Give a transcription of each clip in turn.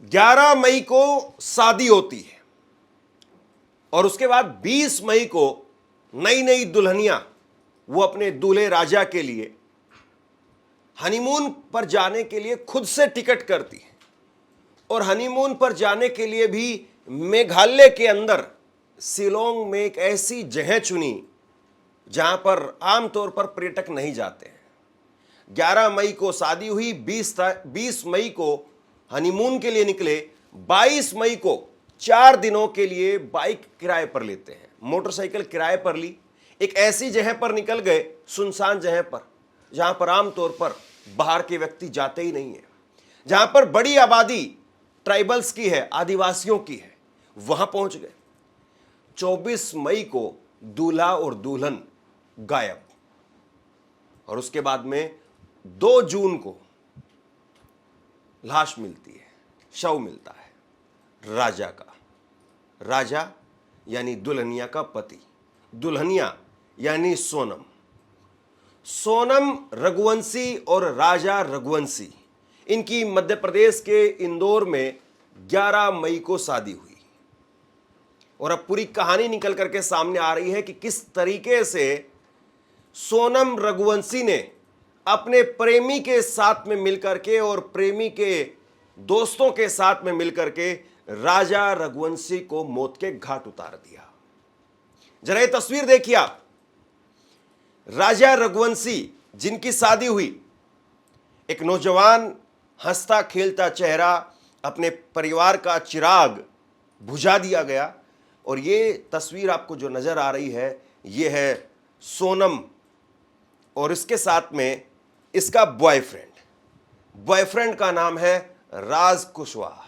11 मई को शादी होती है और उसके बाद 20 मई को नई नई दुल्हनियां वो अपने दूल्हे राजा के लिए हनीमून पर जाने के लिए खुद से टिकट करती है। और हनीमून पर जाने के लिए भी मेघालय के अंदर शिलोंग में एक ऐसी जगह चुनी जहां पर आमतौर पर पर्यटक नहीं जाते हैं। 11 मई को शादी हुई, 20 मई को हनीमून के लिए निकले, 22 मई को 4 दिनों के लिए बाइक किराए पर लेते हैं, मोटरसाइकिल किराए पर ली, एक ऐसी जगह पर निकल गए, सुनसान जगह पर, जहां पर आमतौर पर बाहर के व्यक्ति जाते ही नहीं है, जहां पर बड़ी आबादी ट्राइबल्स की है, आदिवासियों की है, वहां पहुंच गए। 24 मई को दूल्हा और दुल्हन गायब और उसके बाद में 2 जून को लाश मिलती है, शव मिलता है राजा का। राजा यानी दुल्हनिया का पति, दुल्हनिया यानी सोनम। सोनम रघुवंशी और राजा रघुवंशी, इनकी मध्य प्रदेश के इंदौर में 11 मई को शादी हुई। और अब पूरी कहानी निकल करके सामने आ रही है कि किस तरीके से सोनम रघुवंशी ने अपने प्रेमी के साथ में मिलकर के और प्रेमी के दोस्तों के साथ में मिलकर के राजा रघुवंशी को मौत के घाट उतार दिया। जरा ये तस्वीर देखिए आप। राजा रघुवंशी जिनकी शादी हुई, एक नौजवान हंसता खेलता चेहरा, अपने परिवार का चिराग बुझा दिया गया। और ये तस्वीर आपको जो नजर आ रही है, ये है सोनम और इसके साथ में इसका बॉयफ्रेंड का नाम है राज कुशवाहा।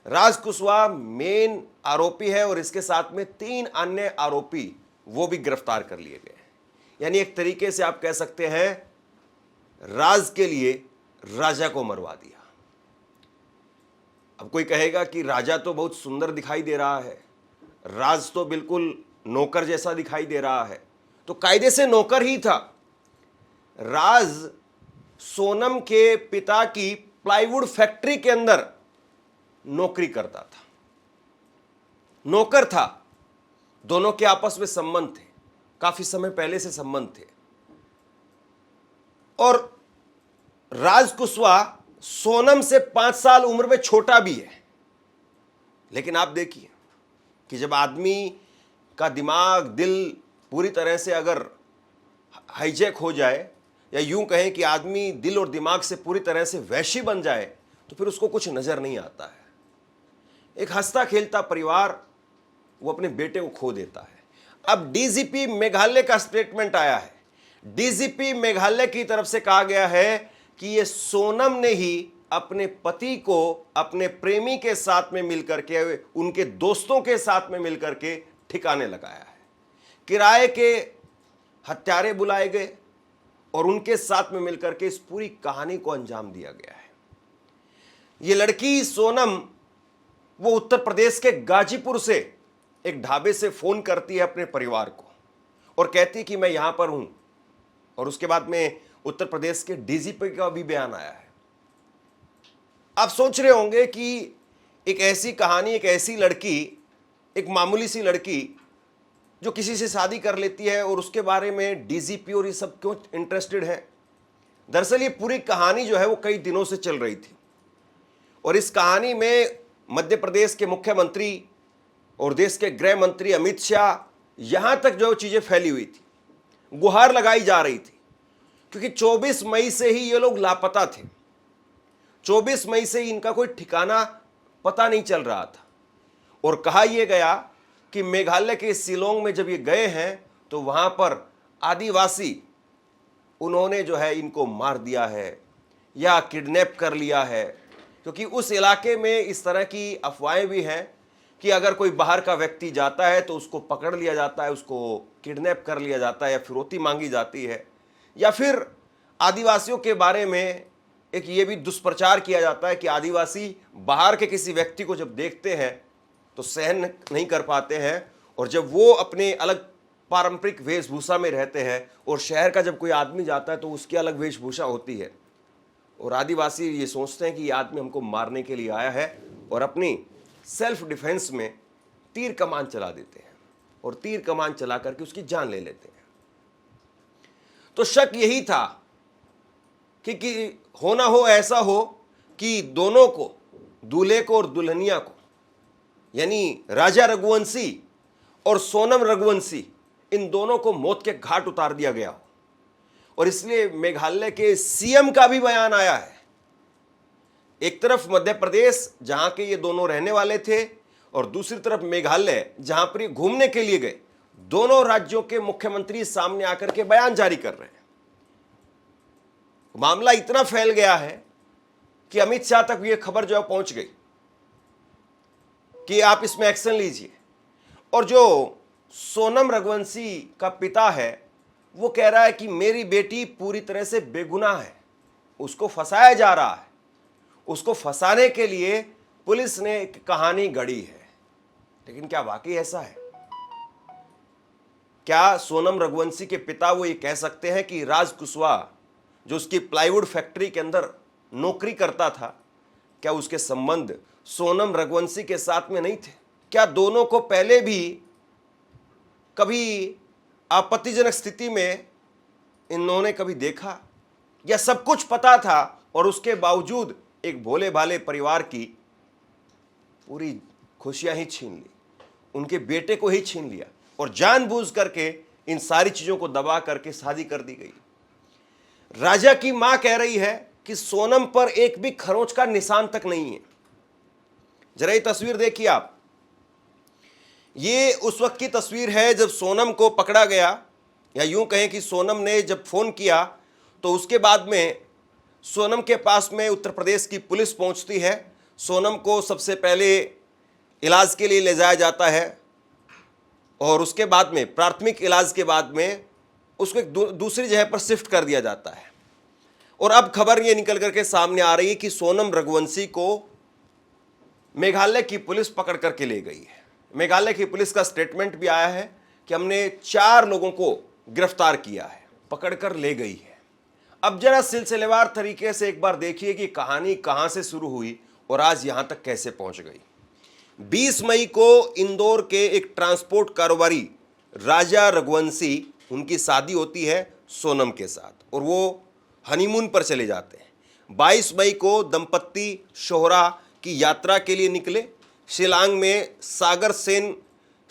राज कुशवाहा मेन आरोपी है और इसके साथ में 3 अन्य आरोपी वो भी गिरफ्तार कर लिए गए। यानी एक तरीके से आप कह सकते हैं राज के लिए राजा को मरवा दिया। अब कोई कहेगा कि राजा तो बहुत सुंदर दिखाई दे रहा है, राज तो बिल्कुल नौकर जैसा दिखाई दे रहा है। तो कायदे से नौकर ही था। राज सोनम के पिता की प्लाईवुड फैक्ट्री के अंदर नौकरी करता था, नौकर था। दोनों के आपस में संबंध थे, काफी समय पहले से संबंध थे। और राज कुशवाहा सोनम से 5 साल उम्र में छोटा भी है। लेकिन आप देखिए कि जब आदमी का दिमाग, दिल पूरी तरह से अगर हाईजैक हो जाए, या यूं कहें कि आदमी दिल और दिमाग से पूरी तरह से वैशी बन जाए, तो फिर उसको कुछ नजर नहीं आता है। एक हंसता खेलता परिवार वो अपने बेटे को खो देता है। अब डीजीपी मेघालय का स्टेटमेंट आया है। डीजीपी मेघालय की तरफ से कहा गया है कि ये सोनम ने ही अपने पति को अपने प्रेमी के साथ में मिलकर के, उनके दोस्तों के साथ में मिलकर के ठिकाने लगाया है। किराए के हत्यारे बुलाए गए और उनके साथ में मिलकर के इस पूरी कहानी को अंजाम दिया गया है। ये लड़की सोनम वो उत्तर प्रदेश के गाजीपुर से एक ढाबे से फोन करती है अपने परिवार को और कहती है कि मैं यहां पर हूं। और उसके बाद में उत्तर प्रदेश के डीजीपी का भी बयान आया है। आप सोच रहे होंगे कि एक ऐसी कहानी, एक ऐसी लड़की, एक मामूली सी लड़की जो किसी से शादी कर लेती है और उसके बारे में डीजीपी और ये सब क्यों इंटरेस्टेड है। दरअसल ये पूरी कहानी जो है वो कई दिनों से चल रही थी और इस कहानी में मध्य प्रदेश के मुख्यमंत्री और देश के गृह मंत्री अमित शाह, यहां तक जो चीजें फैली हुई थी, गुहार लगाई जा रही थी, क्योंकि 24 मई से ही ये लोग लापता थे। 24 मई से ही इनका कोई ठिकाना पता नहीं चल रहा था। और कहा यह गया कि मेघालय के शिलोंग में जब ये गए हैं तो वहां पर आदिवासी उन्होंने जो है इनको मार दिया है या किडनैप कर लिया है, क्योंकि उस इलाके में इस तरह की अफवाहें भी हैं कि अगर कोई बाहर का व्यक्ति जाता है तो उसको पकड़ लिया जाता है, उसको किडनैप कर लिया जाता है या फिरौती मांगी जाती है, या फिर आदिवासियों के बारे में एक ये भी दुष्प्रचार किया जाता है कि आदिवासी बाहर के किसी व्यक्ति को जब देखते हैं तो सहन नहीं कर पाते हैं और जब वो अपने अलग पारंपरिक वेशभूषा में रहते हैं और शहर का जब कोई आदमी जाता है तो उसकी अलग वेशभूषा होती है, और आदिवासी ये सोचते हैं कि ये आदमी हमको मारने के लिए आया है और अपनी सेल्फ डिफेंस में तीर कमान चला देते हैं और तीर कमान चला करके उसकी जान ले लेते हैं। तो शक यही था कि होना हो ऐसा हो कि दोनों को, दूल्हे को और दुल्हनिया को, यानी राजा रघुवंशी और सोनम रघुवंशी, इन दोनों को मौत के घाट उतार दिया गया हो। और इसलिए मेघालय के सीएम का भी बयान आया है। एक तरफ मध्य प्रदेश जहां के ये दोनों रहने वाले थे और दूसरी तरफ मेघालय जहां पर ये घूमने के लिए गए, दोनों राज्यों के मुख्यमंत्री सामने आकर के बयान जारी कर रहे हैं। मामला इतना फैल गया है कि अमित शाह तक ये खबर जो है पहुंच गई कि आप इसमें एक्शन लीजिए। और जो सोनम रघुवंशी का पिता है वो कह रहा है कि मेरी बेटी पूरी तरह से बेगुनाह है, उसको फंसाया जा रहा है, उसको फंसाने के लिए पुलिस ने एक कहानी गढ़ी है। लेकिन क्या वाकई ऐसा है? क्या सोनम रघुवंशी के पिता वो ये कह सकते हैं कि राज कुशवाहा जो उसकी प्लाईवुड फैक्ट्री के अंदर नौकरी करता था, क्या उसके संबंध सोनम रघुवंशी के साथ में नहीं थे? क्या दोनों को पहले भी कभी आपत्तिजनक स्थिति में इन्होंने कभी देखा, या सब कुछ पता था और उसके बावजूद एक भोले भाले परिवार की पूरी खुशियां ही छीन ली, उनके बेटे को ही छीन लिया और जानबूझ करके इन सारी चीजों को दबा करके शादी कर दी गई? राजा की मां कह रही है कि सोनम पर एक भी खरोंच का निशान तक नहीं है। जरा ये तस्वीर देखिए आप। ये उस वक्त की तस्वीर है जब सोनम को पकड़ा गया, या यूं कहें कि सोनम ने जब फोन किया तो उसके बाद में सोनम के पास में उत्तर प्रदेश की पुलिस पहुंचती है। सोनम को सबसे पहले इलाज के लिए ले जाया जाता है और उसके बाद में प्राथमिक इलाज के बाद में उसको एक दूसरी जगह पर शिफ्ट कर दिया जाता है। और अब खबर ये निकल करके सामने आ रही है कि सोनम रघुवंशी को मेघालय की पुलिस पकड़ करके ले गई है। मेघालय की पुलिस का स्टेटमेंट भी आया है कि हमने 4 लोगों को गिरफ्तार किया है, पकड़कर ले गई है। अब जरा सिलसिलेवार तरीके से एक बार देखिए कि कहानी कहां से शुरू हुई और आज यहां तक कैसे पहुंच गई। 20 मई को इंदौर के एक ट्रांसपोर्ट कारोबारी राजा रघुवंशी, उनकी शादी होती है सोनम के साथ और वो हनीमून पर चले जाते हैं। 22 मई को दंपत्ति शोहरा की यात्रा के लिए निकले। शिलांग में सागर सेन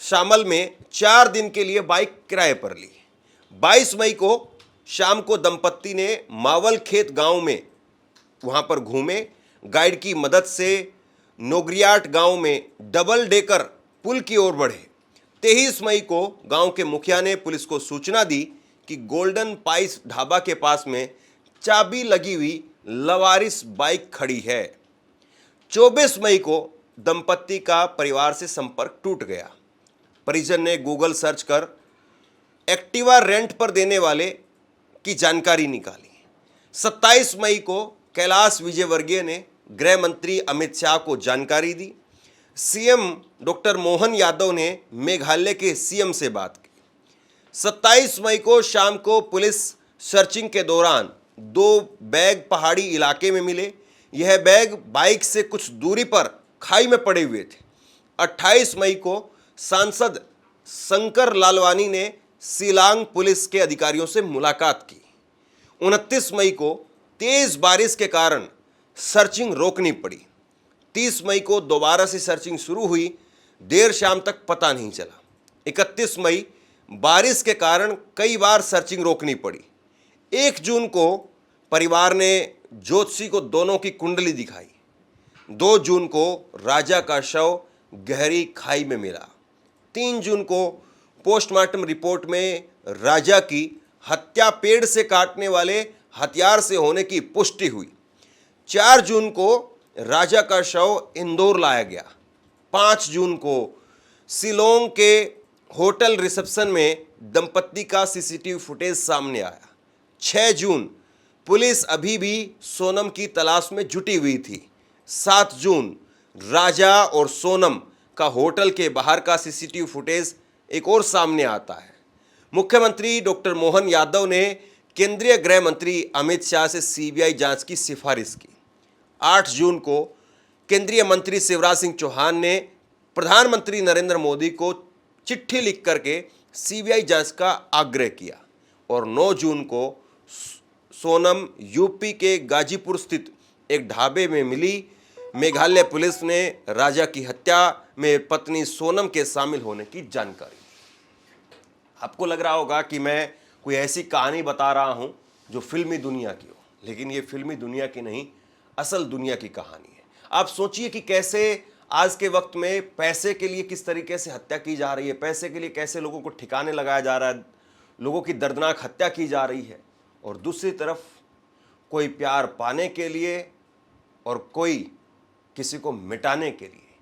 शामल में 4 दिन के लिए बाइक किराए पर ली। 22 मई को शाम को दंपत्ति ने मावल खेत गांव में वहां पर घूमे। गाइड की मदद से नोगरियाट गांव में डबल डेकर पुल की ओर बढ़े। 23 मई को गांव के मुखिया ने पुलिस को सूचना दी कि गोल्डन पाइस ढाबा के पास में चाबी लगी हुई लवारिस बाइक खड़ी है। 24 मई को दंपत्ति का परिवार से संपर्क टूट गया। परिजन ने गूगल सर्च कर एक्टिवा रेंट पर देने वाले की जानकारी निकाली। 27 मई को कैलाश विजयवर्गीय ने गृह मंत्री अमित शाह को जानकारी दी। सीएम डॉक्टर मोहन यादव ने मेघालय के सीएम से बात की। 27 मई को शाम को पुलिस सर्चिंग के दौरान 2 बैग पहाड़ी इलाके में मिले। यह बैग बाइक से कुछ दूरी पर खाई में पड़े हुए थे। 28 मई को सांसद शंकर लालवानी ने शिलांग पुलिस के अधिकारियों से मुलाकात की। 29 मई को तेज बारिश के कारण सर्चिंग रोकनी पड़ी। 30 मई को दोबारा से सर्चिंग शुरू हुई, देर शाम तक पता नहीं चला। 31 मई बारिश के कारण कई बार सर्चिंग रोकनी पड़ी। 1 जून को परिवार ने ज्योतिषी को दोनों की कुंडली दिखाई। 2 जून को राजा का शव गहरी खाई में मिला। 3 जून को पोस्टमार्टम रिपोर्ट में राजा की हत्या पेड़ से काटने वाले हथियार से होने की पुष्टि हुई। 4 जून को राजा का शव इंदौर लाया गया। 5 जून को शिलोंग के होटल रिसेप्शन में दंपत्ति का सीसीटीवी फुटेज सामने आया। 6 जून पुलिस अभी भी सोनम की तलाश में जुटी हुई थी। 7 जून राजा और सोनम का होटल के बाहर का सीसीटीवी फुटेज एक और सामने आता है। मुख्यमंत्री डॉक्टर मोहन यादव ने केंद्रीय गृह मंत्री अमित शाह से सीबीआई जांच की सिफारिश की। 8 जून को केंद्रीय मंत्री शिवराज सिंह चौहान ने प्रधानमंत्री नरेंद्र मोदी को चिट्ठी लिख करके सीबीआई जांच का आग्रह किया और 9 जून को सोनम यूपी के गाजीपुर स्थित एक ढाबे में मिली मेघालय पुलिस ने राजा की हत्या में पत्नी सोनम के शामिल होने की जानकारी। आपको लग रहा होगा कि मैं कोई ऐसी कहानी बता रहा हूं जो फिल्मी दुनिया की हो, लेकिन ये फिल्मी दुनिया की नहीं, असल दुनिया की कहानी है। आप सोचिए कि कैसे आज के वक्त में पैसे के लिए किस तरीके से हत्या की जा रही है, पैसे के लिए कैसे लोगों को ठिकाने लगाया जा रहा है, लोगों की दर्दनाक हत्या की जा रही है, और दूसरी तरफ कोई प्यार पाने के लिए और कोई किसी को मिटाने के लिए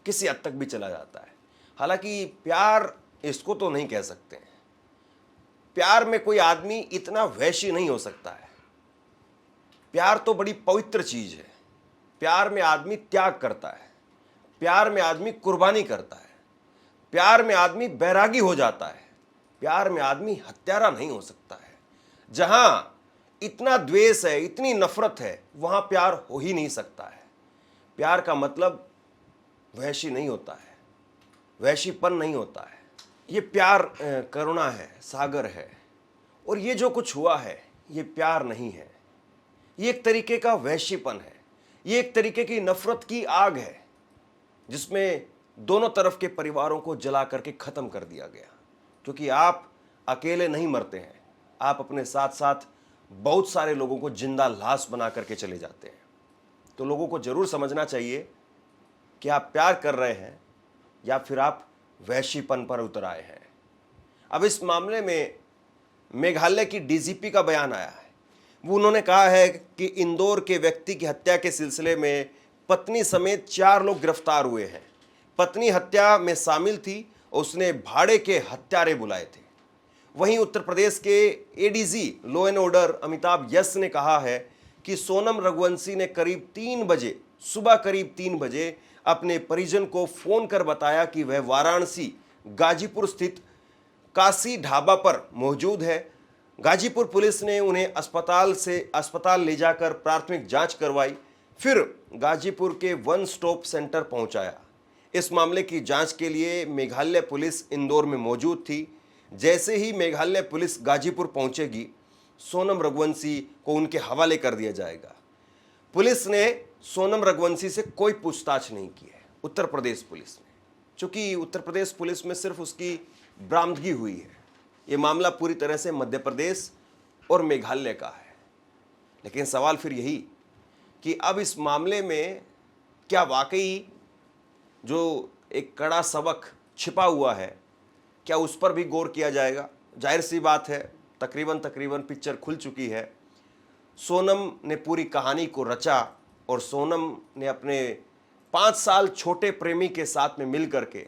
किसी हद तक भी चला जाता है। हालांकि प्यार इसको तो नहीं कह सकते हैं, प्यार में कोई आदमी इतना वैश्य नहीं हो सकता है। प्यार तो बड़ी पवित्र चीज है। प्यार में आदमी त्याग करता है, प्यार में आदमी कुर्बानी करता है, प्यार में आदमी बैरागी हो जाता है, प्यार में आदमी हत्यारा नहीं हो सकता है। जहां इतना द्वेष है, इतनी नफरत है, वहां प्यार हो ही नहीं सकता है। प्यार का मतलब वैशी नहीं होता है, वैशीपन नहीं होता है। ये प्यार करुणा है, सागर है, और ये जो कुछ हुआ है ये प्यार नहीं है, ये एक तरीके का वैशीपन है, ये एक तरीके की नफरत की आग है जिसमें दोनों तरफ के परिवारों को जला करके खत्म कर दिया गया। क्योंकि आप अकेले नहीं मरते हैं, आप अपने साथ साथ बहुत सारे लोगों को जिंदा लाश बना करके चले जाते हैं। तो लोगों को जरूर समझना चाहिए कि आप प्यार कर रहे हैं या फिर आप वैश्यपन पर उतर आए हैं। अब इस मामले में मेघालय की डीजीपी का बयान आया है। वो उन्होंने कहा है कि इंदौर के व्यक्ति की हत्या के सिलसिले में पत्नी समेत 4 लोग गिरफ्तार हुए हैं। पत्नी हत्या में शामिल थी और उसने भाड़े के हत्यारे बुलाए थे। वहीं उत्तर प्रदेश के ADG law and order Amitabh yes ने कहा है कि सोनम रघुवंशी ने सुबह करीब 3 बजे अपने परिजन को फोन कर बताया कि वह वाराणसी गाजीपुर स्थित काशी ढाबा पर मौजूद है। गाजीपुर पुलिस ने उन्हें अस्पताल ले जाकर प्राथमिक जांच करवाई, फिर गाजीपुर के वन स्टॉप सेंटर पहुंचाया। इस मामले की जांच के लिए मेघालय पुलिस इंदौर में मौजूद थी। जैसे ही मेघालय पुलिस गाजीपुर पहुंचेगी, सोनम रघुवंशी को उनके हवाले कर दिया जाएगा। पुलिस ने सोनम रघुवंशी से कोई पूछताछ नहीं की है, उत्तर प्रदेश पुलिस ने, चूंकि उत्तर प्रदेश पुलिस में सिर्फ उसकी बरामदगी हुई है। ये मामला पूरी तरह से मध्य प्रदेश और मेघालय का है। लेकिन सवाल फिर यही कि अब इस मामले में क्या वाकई जो एक कड़ा सबक छिपा हुआ है, क्या उस पर भी गौर किया जाएगा? जाहिर सी बात है, तकरीबन पिक्चर खुल चुकी है। सोनम ने पूरी कहानी को रचा और सोनम ने अपने 5 साल छोटे प्रेमी के साथ में मिल करके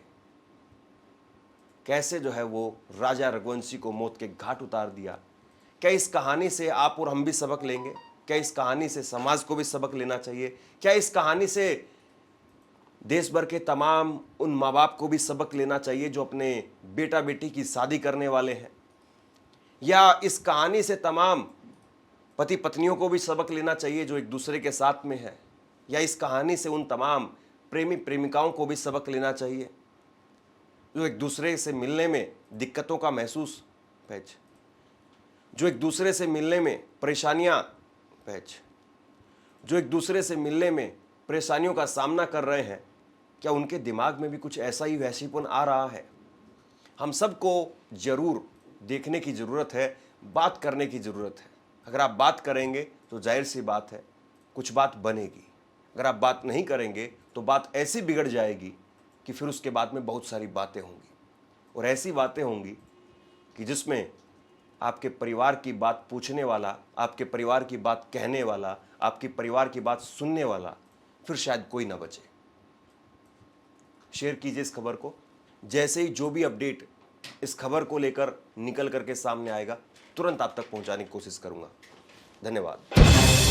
कैसे जो है वो राजा रघुवंशी को मौत के घाट उतार दिया। क्या इस कहानी से आप और हम भी सबक लेंगे? क्या इस कहानी से समाज को भी सबक लेना चाहिए? क्या इस कहानी से देश भर के तमाम उन माँ बाप को भी सबक लेना चाहिए जो अपने बेटा बेटी की शादी करने वाले हैं? या इस कहानी से तमाम पति पत्नियों को भी सबक लेना चाहिए जो एक दूसरे के साथ में है? या इस कहानी से उन तमाम प्रेमी प्रेमिकाओं को भी सबक लेना चाहिए जो एक दूसरे से मिलने में दिक्कतों का महसूस जो एक दूसरे से मिलने में जो एक दूसरे से मिलने में परेशानियों का सामना कर रहे हैं? क्या उनके दिमाग में भी कुछ ऐसा ही वैसीपन आ रहा है? हम सबको जरूर देखने की ज़रूरत है, बात करने की ज़रूरत है। अगर आप बात करेंगे तो जाहिर सी बात है कुछ बात बनेगी। अगर आप बात नहीं करेंगे तो बात ऐसी बिगड़ जाएगी कि फिर उसके बाद में बहुत सारी बातें होंगी, और ऐसी बातें होंगी कि जिसमें आपके परिवार की बात पूछने वाला, आपके परिवार की बात कहने वाला, आपके परिवार की बात सुनने वाला फिर शायद कोई ना बचे। शेयर कीजिए इस खबर को। जैसे ही जो भी अपडेट इस खबर को लेकर निकल करके सामने आएगा, तुरंत आप तक पहुंचाने की कोशिश करूंगा। धन्यवाद।